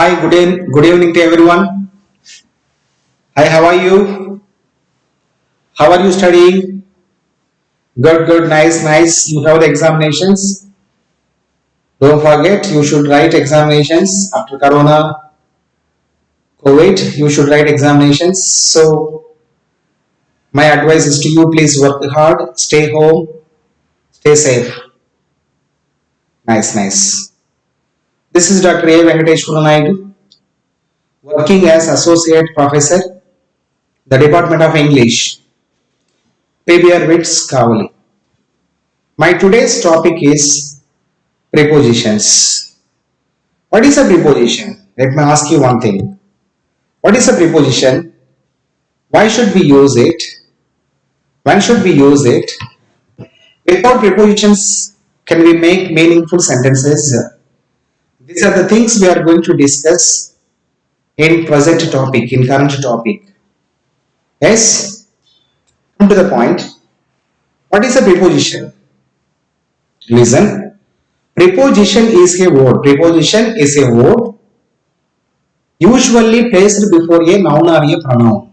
Hi, good evening to everyone. Hi, how are you? How are you studying? Good, nice. You have the examinations. Don't forget, you should write examinations after Corona, COVID. You should write examinations. So, my advice is to you: please work hard, stay home, stay safe. Nice. This is Dr. A. Venkateshwara Naidu, working as associate professor, the Department of English, PBR Wits Kavali. My today's topic is prepositions. What is a preposition? Let me ask you one thing. What is a preposition? Why should we use it? When should we use it? Without prepositions, can we make meaningful sentences? These are the things we are going to discuss in present topic, in current topic. Yes? Come to the point. What is a preposition? Listen. Preposition is a word. Preposition is a word usually placed before a noun or a pronoun.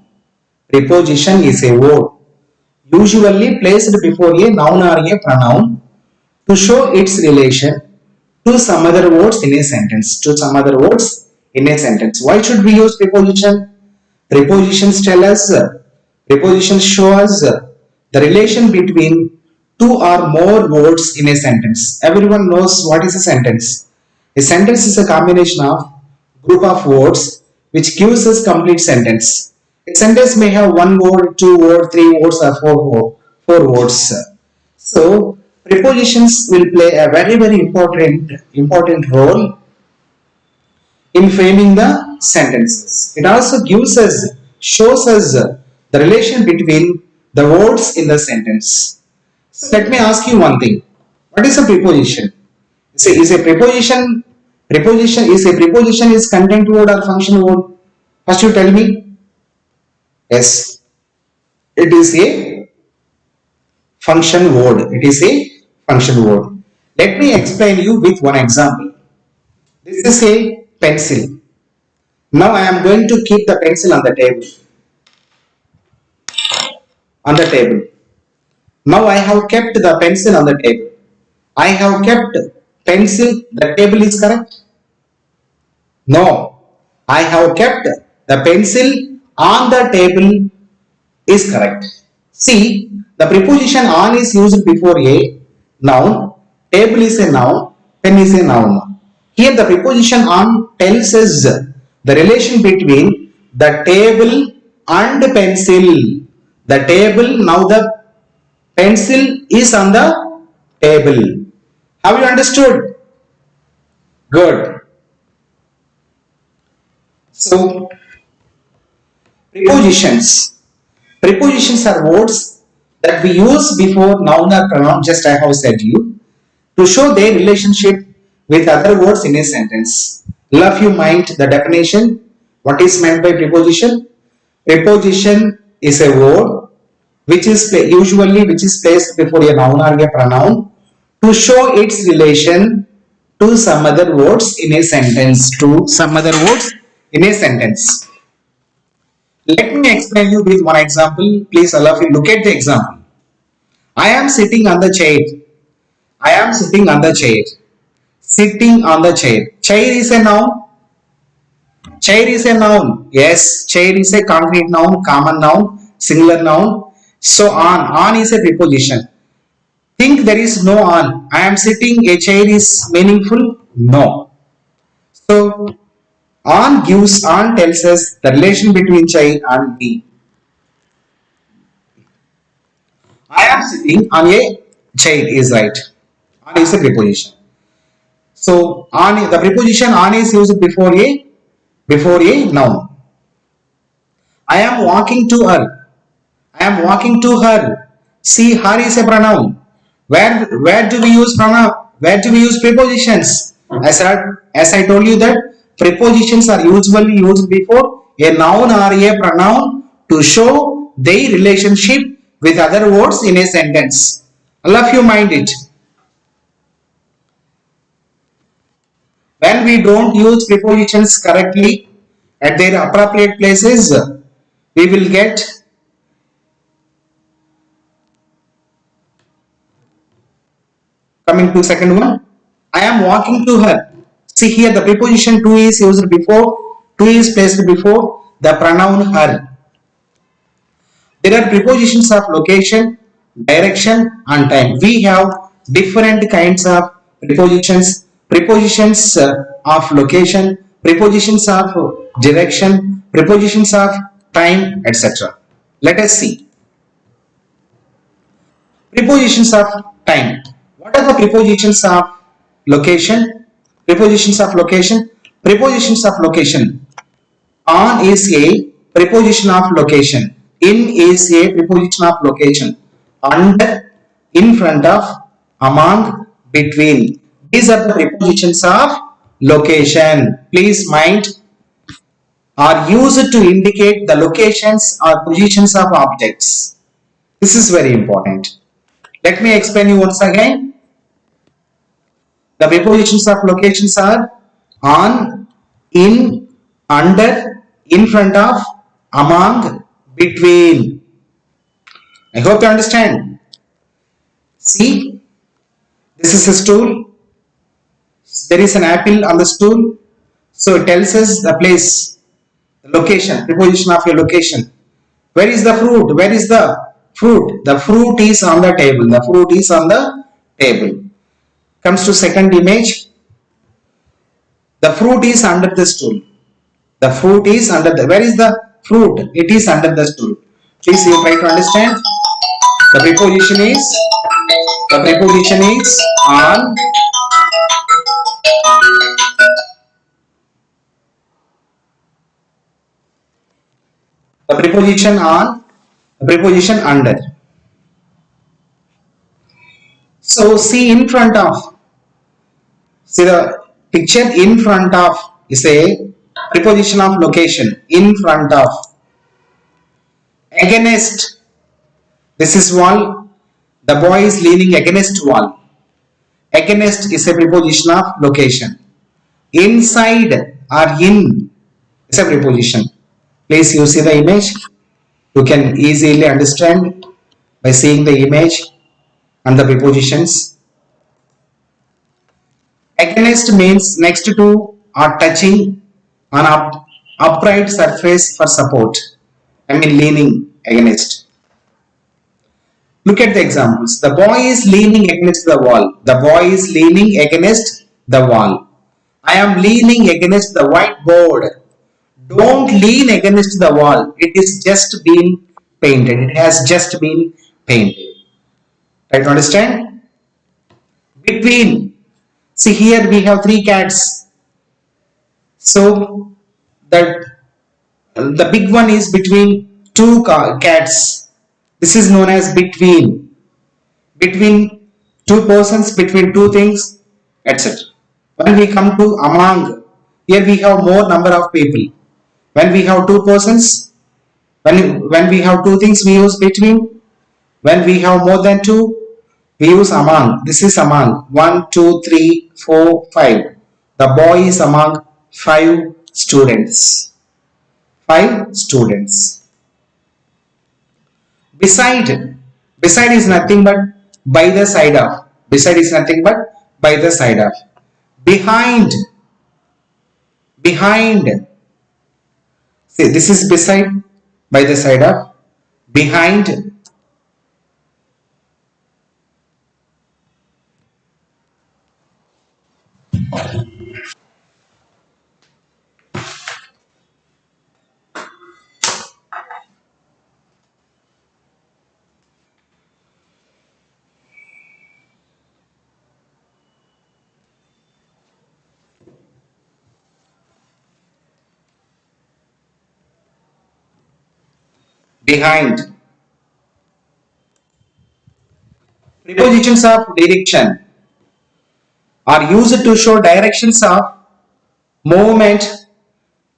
Preposition is a word usually placed before a noun or a pronoun to show its relation to some other words in a sentence. Why should we use preposition? Prepositions tell us, prepositions show us the relation between two or more words in a sentence. Everyone knows what is a sentence. A sentence is a combination of group of words which gives us complete sentence. A sentence may have one word, two word, three words, or four words. So prepositions will play a very important role in framing the sentences. It also shows us the relation between the words in the sentence. So let me ask you one thing. What is a preposition? Is a preposition is content word or function word? First you tell me. Yes, it is a function word. It is a function word. Let me explain you with one example. This is a pencil. Now I am going to keep the pencil on the table. On the table. Now I have kept the pencil on the table. I have kept pencil. The table is correct. No, I have kept the pencil on the table is correct. See, the preposition on is used before a noun, table is a noun, pen is a noun. Here the preposition on tells us the relation between the table and pencil. The table, now the pencil is on the table. Have you understood? Good. So, prepositions. Prepositions are words that we use before noun or pronoun, just I have said you, to show their relationship with other words in a sentence. Love you mind the definition. What is meant by preposition? Preposition is a word which is placed before a noun or a pronoun to show its relation to some other words in a sentence. Let me explain you with one example. Please allow me look at the example. I am sitting on the chair. I am sitting on the chair. Sitting on the chair. Chair is a noun. Chair is a noun. Yes, chair is a concrete noun, common noun, singular noun. So on is a preposition. Think there is no on. I am sitting, a chair is meaningful? No. So on tells us the relation between chair and me. I am sitting on a chair is right. On is a preposition. So on the preposition on is used before a noun. I am walking to her. I am walking to her. See, her is a pronoun. Where do we use pronoun? Where do we use prepositions? As I told you that prepositions are usually used before a noun or a pronoun to show their relationship with other words in a sentence. All of you mind it. When we don't use prepositions correctly at their appropriate places, we will get coming to second one. I am walking to her. See here the preposition to is used before, to is placed before the pronoun her. There are prepositions of location, direction and time. We have different kinds of prepositions. Prepositions of location, prepositions of direction, prepositions of time, etc. Let us see. Prepositions of time. What are the prepositions of location? Prepositions of location. Prepositions of location. On is a preposition of location. In is a preposition of location. Under, in front of, among, between. These are the prepositions of location. Please mind, are used to indicate the locations or positions of objects. This is very important. Let me explain you once again. The prepositions of locations are on, in, under, in front of, among, between. I hope you understand. See, this is a stool. There is an apple on the stool. So it tells us the place, the location, preposition of your location. Where is the fruit? Where is the fruit? The fruit is on the table. The fruit is on the table. Comes to second image. The fruit is under the stool. The fruit is under the, where is the fruit? It is under the stool. Please you try to understand. The preposition is on, the preposition on, the preposition under. So see in front of, see the picture in front of is a preposition of location, in front of. Against, this is wall, the boy is leaning against wall. Against is a preposition of location. Inside or in is a preposition. Please you see the image. You can easily understand by seeing the image and the prepositions. Against means next to or touching an upright surface for support. I mean leaning against. Look at the examples. The boy is leaning against the wall. The boy is leaning against the wall. I am leaning against the whiteboard. Don't lean against the wall. It is just been painted. It has just been painted. Try to understand? Between. See here we have three cats. So the big one is between two cats. This is known as between. Between two persons, between two things, etc. When we come to among, here we have more number of people. When we have two persons, when we have two things, we use between. When we have more than two, we use among. This is among. 1, 2, 3, 4, 5. The boy is among 5 students. 5 students. Beside. Beside is nothing but by the side of. Beside is nothing but by the side of. Behind. Behind. See, this is beside, by the side of. Behind. Behind. Prepositions of direction are used to show directions of movement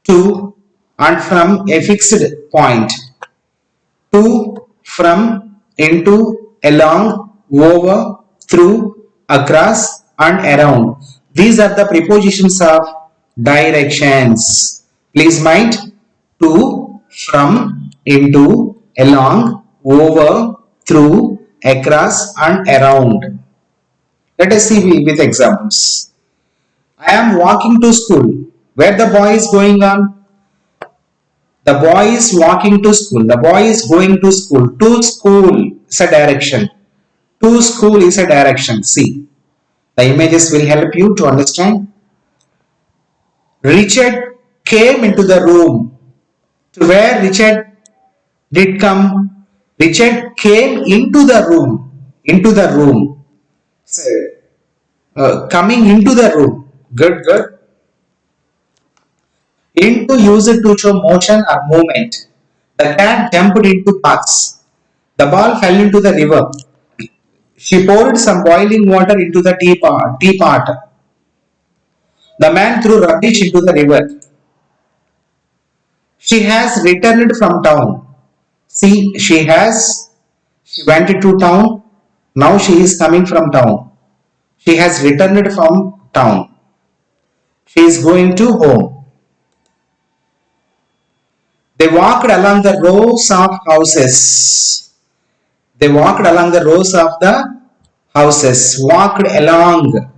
to and from a fixed point. To, from, into, along, over, through, across and around. These are the prepositions of directions. Please mind: to, from, into, along, over, through, across, and around. Let us see with examples. I am walking to school. Where the boy is going on? The boy is walking to school. The boy is going to school. To school is a direction. To school is a direction. See, the images will help you to understand. Richard came into the room. To where Richard did come? Richard came into the room. Into the room. So, coming into the room. Good, good. Into used to show motion or movement. The cat jumped into paths. The ball fell into the river. She poured some boiling water into the teapot. The man threw rubbish into the river. She has returned from town. See, she went to town. Now she is coming from town. She has returned from town. She is going to home. They walked along the rows of houses. They walked along the rows of the houses. Walked along.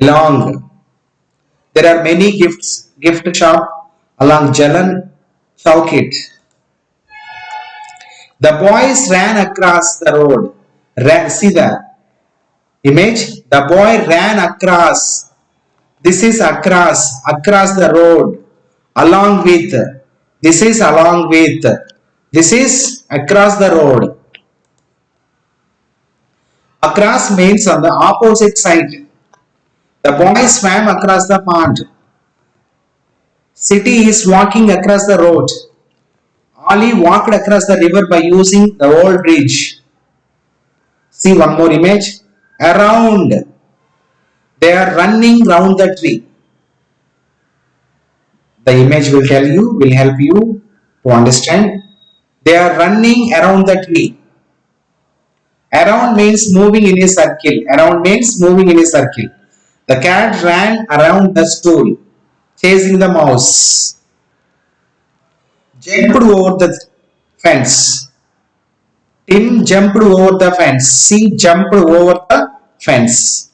Along. There are many gift shop along Jalan Chowkit. The boys ran across the road. See the image? The boy ran across. This is across the road. Along with. This is along with. This is across the road. Across means on the opposite side. The boy swam across the pond. City is walking across the road. Ali walked across the river by using the old bridge. See one more image. Around. They are running round the tree. The image will help you to understand. They are running around the tree. Around means moving in a circle. Around means moving in a circle. The cat ran around the stool, chasing the mouse. Jumped over the fence. Tim jumped over the fence. She jumped over the fence.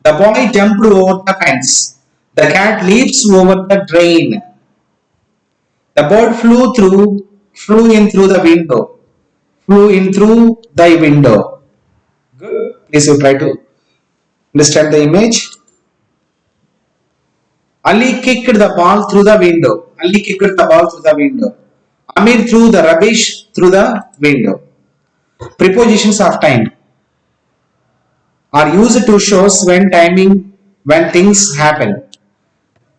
The boy jumped over the fence. The cat leaps over the drain. The bird flew in through the window. Flew in through the window. Good. Please you try to understand the image. Ali kicked the ball through the window. Ali kicked the ball through the window. Amir threw the rubbish through the window. Prepositions of time are used to show when things happen.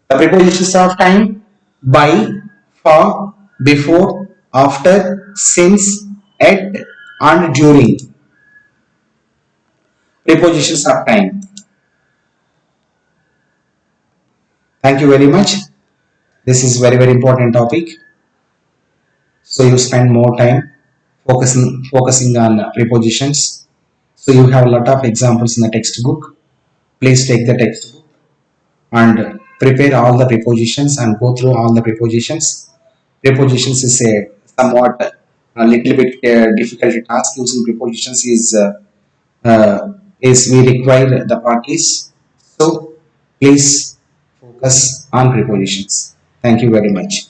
The prepositions of time: by, for, before, after, since, at, and during. Prepositions of time. Thank you very much. This is very important topic. So you spend more time focusing on prepositions. So you have a lot of examples in the textbook. Please take the textbook and prepare all the prepositions and go through all the prepositions. Prepositions is a somewhat a little bit difficult task. Using prepositions is we require the practice. So please focus on prepositions. Thank you very much.